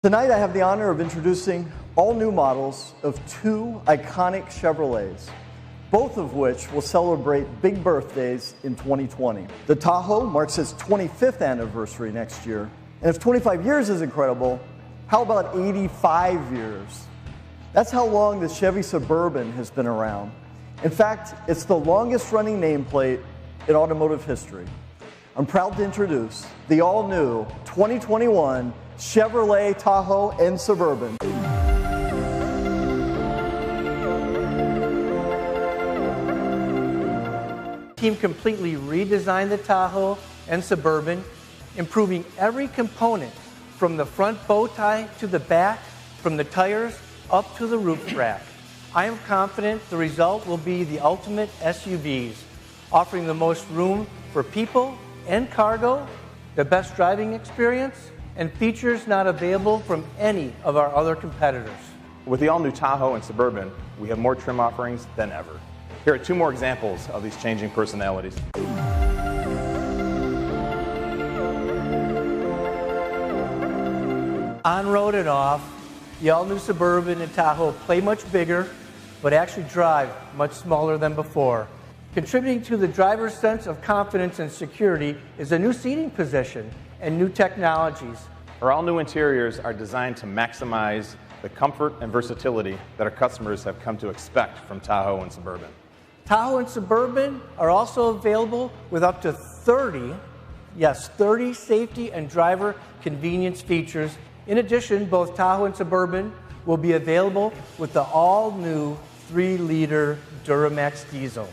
Tonight I have the honor of introducing all new models of two iconic Chevrolets, both of which will celebrate big birthdays in 2020. The Tahoe marks its 25th anniversary next year, and if 25 years is incredible, how about 85 years? That's how long the Chevy Suburban has been around. In fact, it's the longest running nameplate in automotive history. I'm proud to introduce the all-new 2021 Chevrolet Tahoe and Suburban. The team completely redesigned the Tahoe and Suburban, improving every component from the front bow tie to the back, from the tires up to the roof rack. I am confident the result will be the ultimate SUVs, offering the most room for people and cargo, the best driving experience, and features not available from any of our other competitors. With the all-new Tahoe and Suburban, we have more trim offerings than ever. Here are two more examples of these changing personalities. On-road and off, the all-new Suburban and Tahoe play much bigger, but actually drive much smaller than before. Contributing to the driver's sense of confidence and security is a new seating position and new technologies. Our all-new interiors are designed to maximize the comfort and versatility that our customers have come to expect from Tahoe and Suburban. Tahoe and Suburban are also available with up to 30 safety and driver convenience features. In addition, both Tahoe and Suburban will be available with the all-new 3-liter Duramax diesel.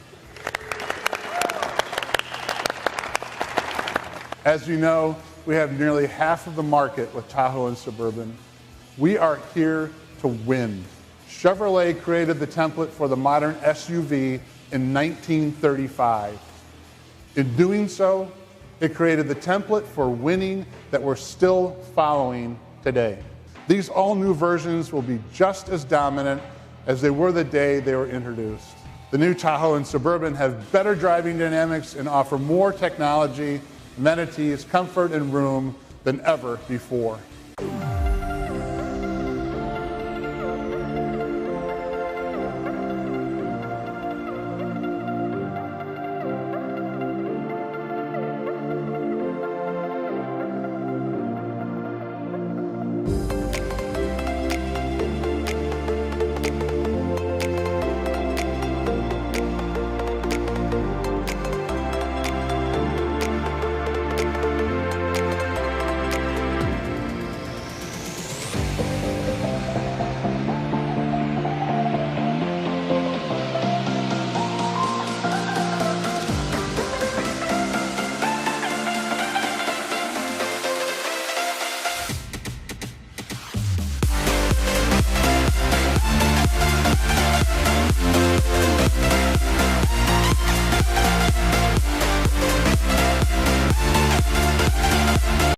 As you know, we have nearly half of the market with Tahoe and Suburban. We are here to win. Chevrolet created the template for the modern SUV in 1935. In doing so, it created the template for winning that we're still following today. These all-new versions will be just as dominant as they were the day they were introduced. The new Tahoe and Suburban have better driving dynamics and offer more technology, amenities, comfort, and room than ever before.